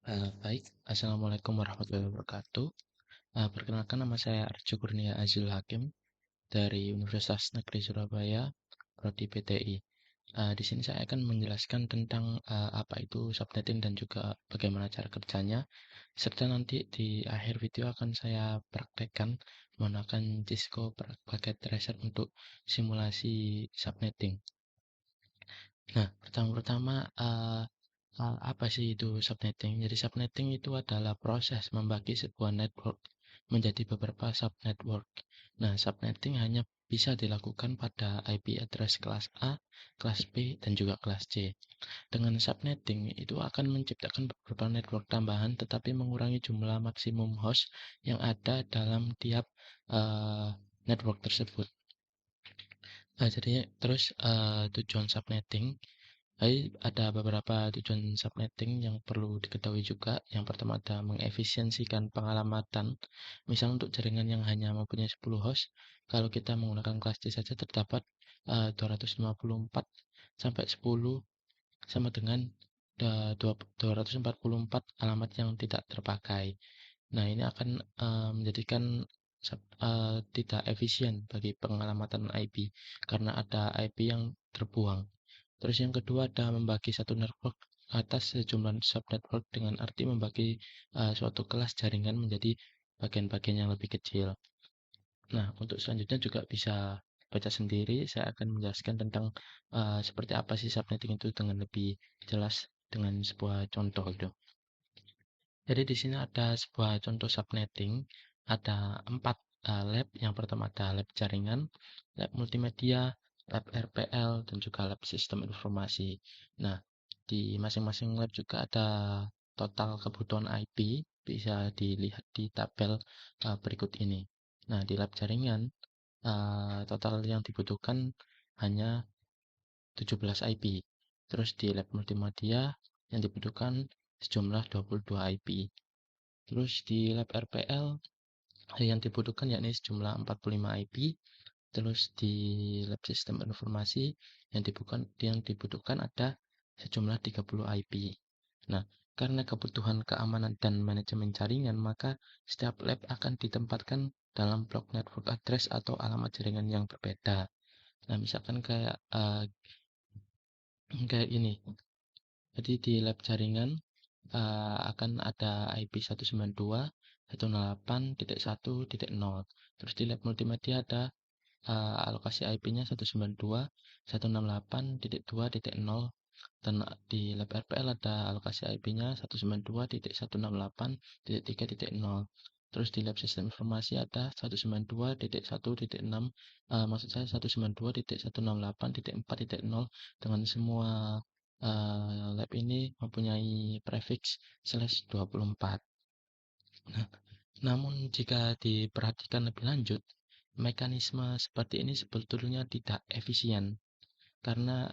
Baik, Assalamualaikum warahmatullahi wabarakatuh. Perkenalkan nama saya Arjo Kurnia Azul Hakim dari Universitas Negeri Surabaya, Prodi PTI. Di sini saya akan menjelaskan tentang apa itu subnetting dan juga bagaimana cara kerjanya, serta nanti di akhir video akan saya praktekkan menggunakan Cisco Packet Tracer untuk simulasi subnetting. Nah, pertama-tama apa sih itu subnetting? Jadi subnetting itu adalah proses membagi sebuah network menjadi beberapa subnetwork. Nah, subnetting hanya bisa dilakukan pada IP address kelas A, kelas B, dan juga kelas C. Dengan subnetting itu akan menciptakan beberapa network tambahan tetapi mengurangi jumlah maksimum host yang ada dalam tiap uh, network tersebut. Jadi terus tujuan subnetting. Jadi ada beberapa tujuan subnetting yang perlu diketahui juga. Yang pertama ada mengefisiensikan pengalamatan. Misal untuk jaringan yang hanya mempunyai 10 host, kalau kita menggunakan kelas C saja terdapat 254 sampai 10 sama dengan 244 alamat yang tidak terpakai. Nah, ini akan menjadikan tidak efisien bagi pengalamatan IP karena ada IP yang terbuang. Terus yang kedua ada membagi satu network atas sejumlah subnetwork dengan arti membagi suatu kelas jaringan menjadi bagian-bagian yang lebih kecil. Nah, untuk selanjutnya juga bisa baca sendiri. Saya akan menjelaskan tentang seperti apa sih subnetting itu dengan lebih jelas dengan sebuah contoh gitu. Jadi di sini ada sebuah contoh subnetting, ada 4 lab. Yang pertama ada lab jaringan, lab multimedia, lab RPL, dan juga lab sistem informasi. Nah, di masing-masing lab juga ada total kebutuhan IP, bisa dilihat di tabel berikut ini. Nah, di lab jaringan, total yang dibutuhkan hanya 17 IP. Terus di lab multimedia yang dibutuhkan sejumlah 22 IP. Terus di lab RPL yang dibutuhkan yakni sejumlah 45 IP. Terus di lab sistem informasi yang dibutuhkan ada sejumlah 30 IP. Nah, karena kebutuhan keamanan dan manajemen jaringan, maka setiap lab akan ditempatkan dalam blok network address atau alamat jaringan yang berbeda. Nah, misalkan kayak ini. Jadi di lab jaringan akan ada IP 192.168.1.0. Terus di lab multimedia ada alokasi IP-nya 192.168.2.0, dan di lab RPL ada alokasi IP-nya 192.168.3.0. Terus di lab sistem informasi ada 192.1.6, maksud saya 192.168.4.0, dengan semua lab ini mempunyai prefix /24. Nah, namun jika diperhatikan lebih lanjut, mekanisme seperti ini sebetulnya tidak efisien karena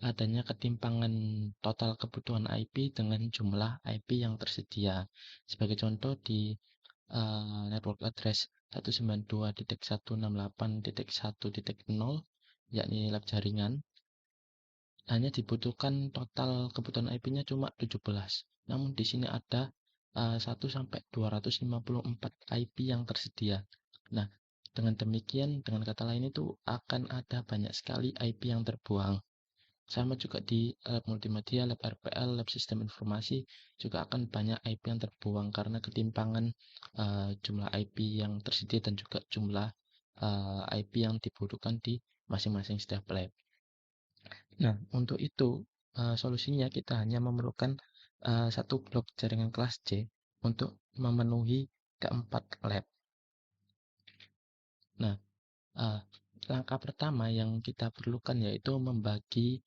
adanya ketimpangan total kebutuhan IP dengan jumlah IP yang tersedia. Sebagai contoh di network address 192.168.1.0, yakni lab jaringan, hanya dibutuhkan total kebutuhan IP-nya cuma 17. Namun di sini ada 1 sampai 254 IP yang tersedia. Nah, dengan demikian, dengan kata lain itu akan ada banyak sekali IP yang terbuang. Sama juga di lab multimedia, lab RPL, lab sistem informasi juga akan banyak IP yang terbuang karena ketimpangan jumlah IP yang tersedia dan juga jumlah IP yang dibutuhkan di masing-masing setiap lab. Nah, untuk itu solusinya kita hanya memerlukan satu blok jaringan kelas C untuk memenuhi keempat lab. Nah, langkah pertama yang kita perlukan yaitu membagi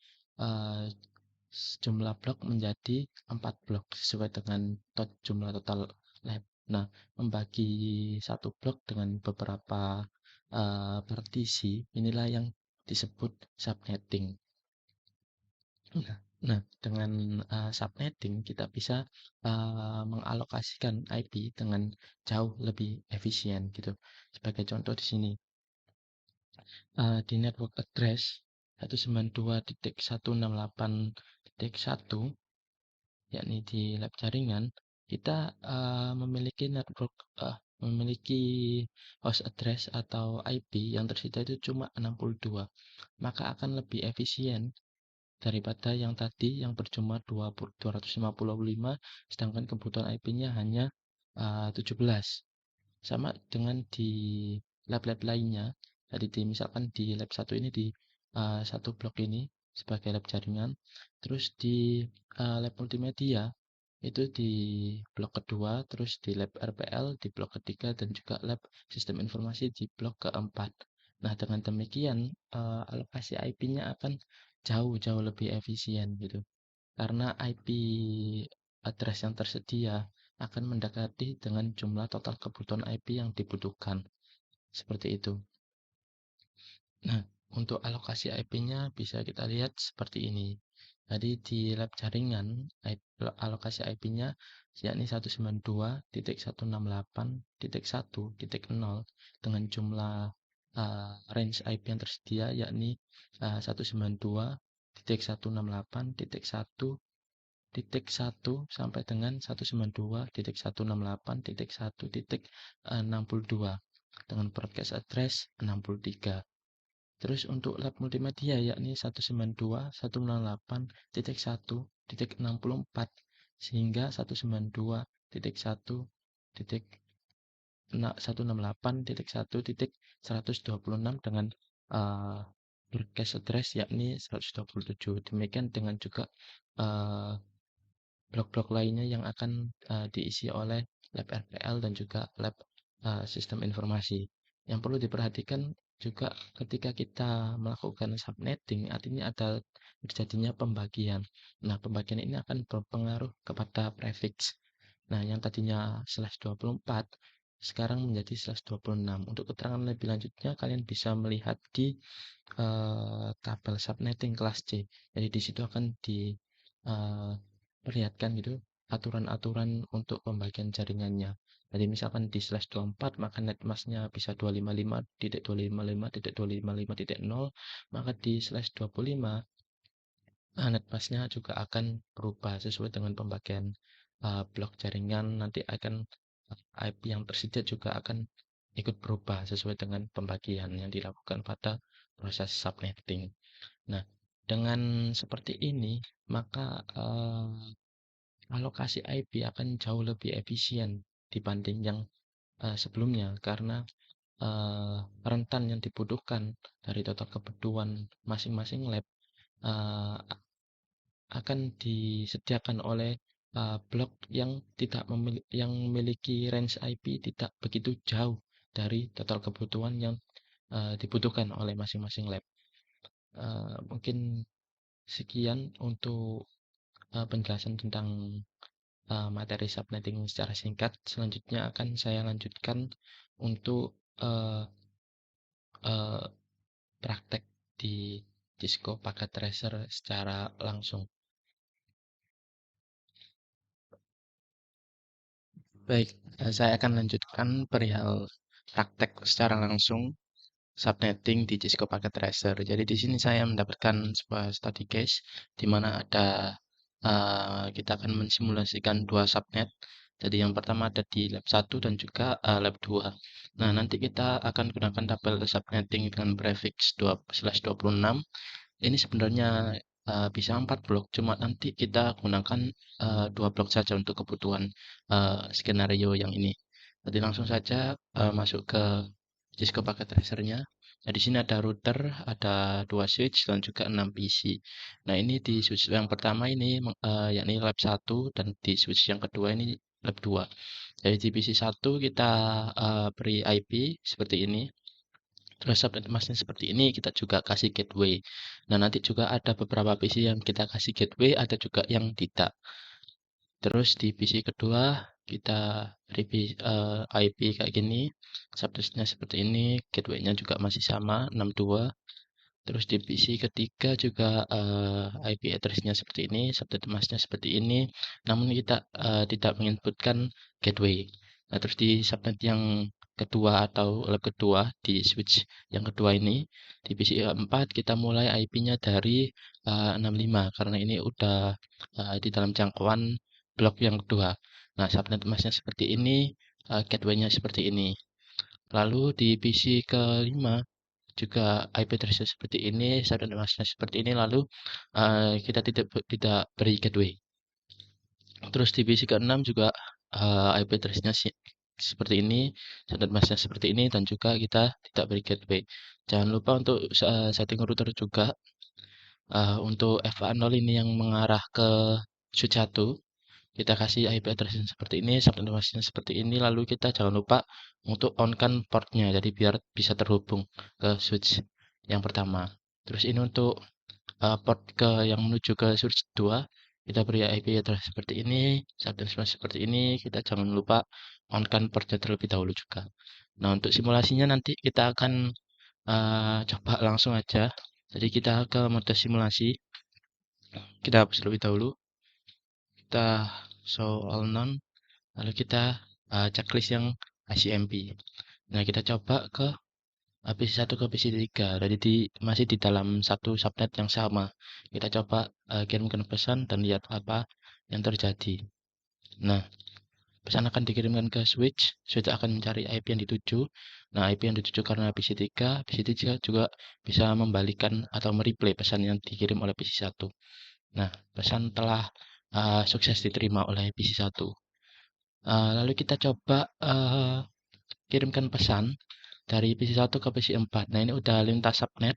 jumlah blok menjadi 4 blok sesuai dengan jumlah total lab. Nah, membagi satu blok dengan beberapa partisi, inilah yang disebut subnetting. Nah, dengan subnetting kita bisa mengalokasikan IP dengan jauh lebih efisien gitu. Sebagai contoh di sini, di network address 192.168.1, yakni di lab jaringan, kita memiliki memiliki host address atau IP yang tersedia itu cuma 62, maka akan lebih efisien daripada yang tadi yang berjumlah 255, sedangkan kebutuhan IP-nya hanya 17. Sama dengan di lab-lab lainnya, jadi misalkan di lab 1 ini di satu blok ini sebagai lab jaringan, terus di lab multimedia itu di blok kedua, terus di lab RPL di blok ketiga, dan juga lab sistem informasi di blok keempat. Nah, dengan demikian alokasi IP-nya akan jauh-jauh lebih efisien gitu. Karena IP address yang tersedia akan mendekati dengan jumlah total kebutuhan IP yang dibutuhkan. Seperti itu. Nah, untuk alokasi IP-nya bisa kita lihat seperti ini. Jadi di lab jaringan, alokasi IP-nya yakni 192.168.1.0 dengan jumlah range IP yang tersedia yakni 192.168.1.1 sampai dengan 192.168.1.62 dengan broadcast address 63. Terus untuk lab multimedia yakni 192.168.1.64 sehingga 192.168.1.126 dengan broadcast address yakni 127. Demikian dengan juga blok-blok lainnya yang akan diisi oleh lab RPL dan juga lab sistem informasi. Yang perlu diperhatikan juga ketika kita melakukan subnetting, artinya ada terjadinya pembagian. Nah, pembagian ini akan berpengaruh kepada prefix. Nah, yang tadinya /24 sekarang menjadi /26. Untuk keterangan lebih lanjutnya, kalian bisa melihat di tabel subnetting kelas C. Jadi di situ akan diperlihatkan gitu aturan-aturan untuk pembagian jaringannya. Jadi misalkan di /24 maka netmasknya bisa 255.255.255.0, maka di /25 netmasknya juga akan berubah sesuai dengan pembagian blok jaringan. Nanti akan IP yang tersedia juga akan ikut berubah sesuai dengan pembagian yang dilakukan pada proses subnetting. Nah, dengan seperti ini, maka alokasi IP akan jauh lebih efisien dibanding yang sebelumnya, karena rentan yang dibutuhkan dari total kebutuhan masing-masing lab akan disediakan oleh blok yang memiliki range IP tidak begitu jauh dari total kebutuhan yang dibutuhkan oleh masing-masing lab. Mungkin sekian untuk penjelasan tentang materi subnetting secara singkat. Selanjutnya akan saya lanjutkan untuk praktek di Cisco Packet Tracer secara langsung. Baik, saya akan lanjutkan perihal praktek secara langsung subnetting di Cisco Packet Tracer. Jadi di sini saya mendapatkan sebuah study case di mana kita akan mensimulasikan dua subnet. Jadi yang pertama ada di lab 1 dan juga lab 2. Nah, nanti kita akan gunakan tabel subnetting dengan prefix 2/26. Ini sebenarnya bisa 4 blok, cuma nanti kita gunakan 2 blok saja untuk kebutuhan skenario yang ini. Jadi langsung saja masuk ke Cisco Packet Tracer-nya. Nah, di sini ada router, ada 2 switch dan juga 6 PC. Nah, ini di switch yang pertama ini yakni lab 1 dan di switch yang kedua ini lab 2. Jadi di PC 1 kita beri IP seperti ini. Terus subnet masknya seperti ini, kita juga kasih gateway. Nah, nanti juga ada beberapa PC yang kita kasih gateway, ada juga yang tidak. Terus di PC kedua kita beri IP kayak gini, subnetnya seperti ini, gateway-nya juga masih sama 62. Terus di PC ketiga juga IP address-nya seperti ini, subnet masknya seperti ini, namun kita tidak menginputkan gateway. Nah, terus di subnet yang kedua atau lab kedua di switch yang kedua ini di PC 4 kita mulai IP-nya dari 65 karena ini udah di dalam jangkauan blok yang kedua. Nah, subnet masknya seperti ini, gateway-nya seperti ini. Lalu di PC kelima juga IP address-nya seperti ini, subnet masknya seperti ini, lalu kita tidak beri gateway. Terus di PC ke-6 juga IP address-nya seperti ini, subnet masknya seperti ini, dan juga kita tidak beri gateway. Jangan lupa untuk setting router juga. Untuk FA0 ini yang mengarah ke switch 1, kita kasih IP address yang seperti ini, subnet masknya seperti ini, lalu kita jangan lupa untuk on-kan portnya, jadi biar bisa terhubung ke switch yang pertama. Terus ini untuk port yang menuju ke switch 2, kita beri IP address seperti ini, subnet mask seperti ini, kita jangan lupa on-kan portnya terlebih dahulu juga. Nah, untuk simulasinya nanti kita akan coba langsung aja. Jadi kita ke mode simulasi, kita hapus terlebih dahulu, kita show all none, lalu kita checklist yang ICMP. Nah, kita coba ke PC1 ke PC3, jadi masih di dalam satu subnet yang sama. Kita coba kirimkan pesan dan lihat apa yang terjadi. Nah, pesan akan dikirimkan ke switch akan mencari IP yang dituju. Nah, IP yang dituju karena PC3 juga bisa membalikan atau mereplay pesan yang dikirim oleh PC1. Nah, pesan telah sukses diterima oleh PC1. Lalu kita coba kirimkan pesan dari PC1 ke PC4. Nah, ini udah lintas subnet,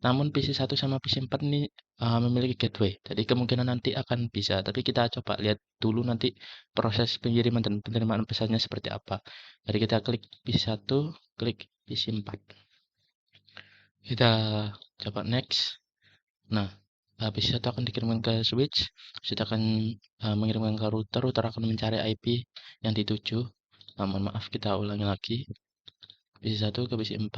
namun PC1 sama PC4 ini memiliki gateway. Jadi kemungkinan nanti akan bisa, tapi kita coba lihat dulu nanti proses pengiriman dan penerimaan pesannya seperti apa. Jadi kita klik PC1, klik PC4. Kita coba next. Nah, PC1 akan dikirimkan ke switch akan mengirimkan ke router akan mencari IP yang dituju. Mohon maaf, kita ulangi lagi. PC1 ke PC4.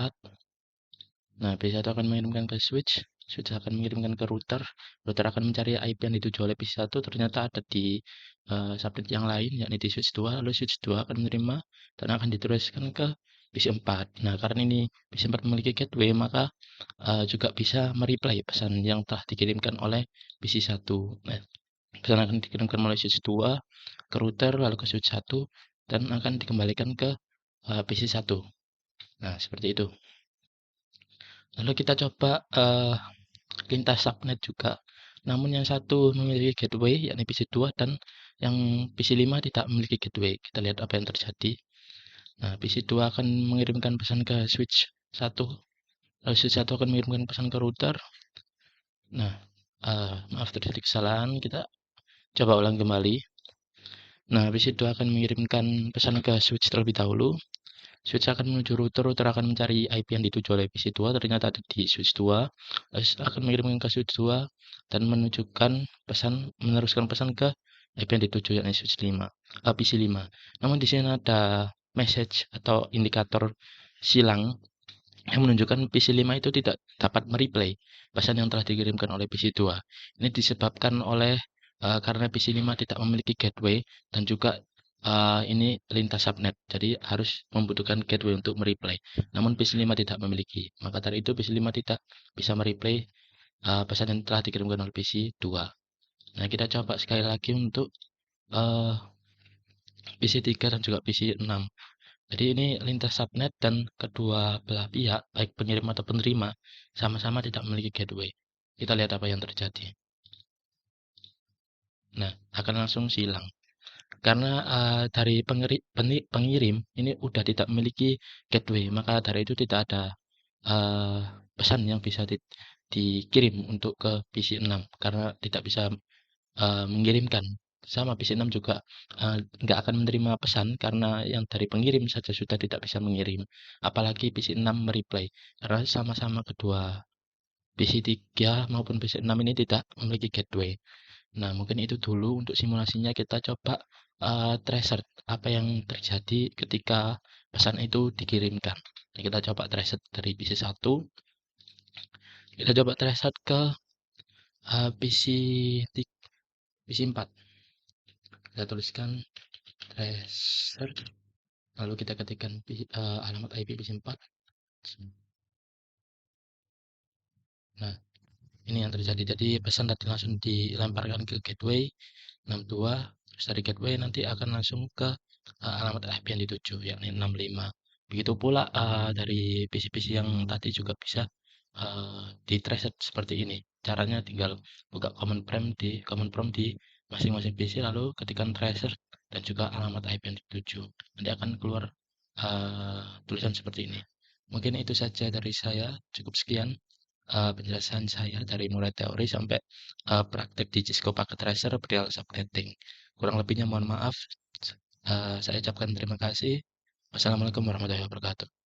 Nah, PC1 akan mengirimkan ke switch akan mengirimkan ke router akan mencari IP yang dituju oleh PC1, ternyata ada di subnet yang lain, yakni di switch 2, lalu switch 2 akan menerima dan akan diteruskan ke PC4. Nah, karena ini PC4 memiliki gateway, maka juga bisa mereplay pesan yang telah dikirimkan oleh PC1. Nah, pesan akan dikirimkan melalui switch 2 ke router, lalu ke switch 1, dan akan dikembalikan ke PC1. Nah, seperti itu. Lalu kita coba lintas subnet juga. Namun yang satu memiliki gateway, yakni PC2, dan yang PC5 tidak memiliki gateway. Kita lihat apa yang terjadi. Nah, PC2 akan mengirimkan pesan ke switch 1, lalu switch 1 akan mengirimkan pesan ke router. Nah, maaf terjadi kesalahan, kita coba ulang kembali. Nah, PC2 akan mengirimkan pesan ke switch terlebih dahulu. Switch akan menuju router akan mencari IP yang dituju oleh PC2, ternyata ada di switch 2, akan mengirimkan ke switch 2 dan meneruskan pesan ke IP yang dituju yakni switch 5, PC5. Namun di sini ada message atau indikator silang yang menunjukkan PC5 itu tidak dapat mereplay pesan yang telah dikirimkan oleh PC2. Ini disebabkan oleh karena PC5 tidak memiliki gateway dan juga ini lintas subnet, jadi harus membutuhkan gateway untuk mereplay. Namun PC5 tidak memiliki, maka dari itu PC5 tidak bisa mereplay pesan yang telah dikirimkan oleh PC2. Nah, kita coba sekali lagi untuk PC3 dan juga PC6. Jadi ini lintas subnet dan kedua belah pihak, baik pengirim atau penerima, sama-sama tidak memiliki gateway. Kita lihat apa yang terjadi. Nah, akan langsung silang. Karena dari pengirim ini udah tidak memiliki gateway, maka dari itu tidak ada uh, pesan yang bisa dikirim untuk ke PC6 karena tidak bisa mengirimkan. Sama PC6 juga nggak akan menerima pesan karena yang dari pengirim saja sudah tidak bisa mengirim. Apalagi PC6 mereplay. Karena sama-sama kedua PC3 maupun PC6 ini tidak memiliki gateway. Nah, mungkin itu dulu untuk simulasinya. Kita coba tracer apa yang terjadi ketika pesan itu dikirimkan. Nah, kita coba tracer dari PC1. Kita coba tracer ke PC4. Kita tuliskan tracer, lalu kita ketikkan alamat IP PC4. Nah, ini yang terjadi. Jadi pesan tadi langsung dilemparkan ke gateway 62 Terus dari gateway nanti akan langsung ke alamat IP yang dituju, yakni 65. Begitu pula dari PC-PC yang tadi juga bisa di-trace seperti ini. Caranya tinggal buka command prompt di masing-masing PC, lalu ketikkan tracer dan juga alamat IP yang dituju. Nanti akan keluar tulisan seperti ini. Mungkin itu saja dari saya. Cukup sekian penjelasan saya dari mulai teori sampai praktek di Cisco Packet Tracer perihal subnetting. Kurang lebihnya mohon maaf. Saya ucapkan terima kasih. Wassalamualaikum warahmatullahi wabarakatuh.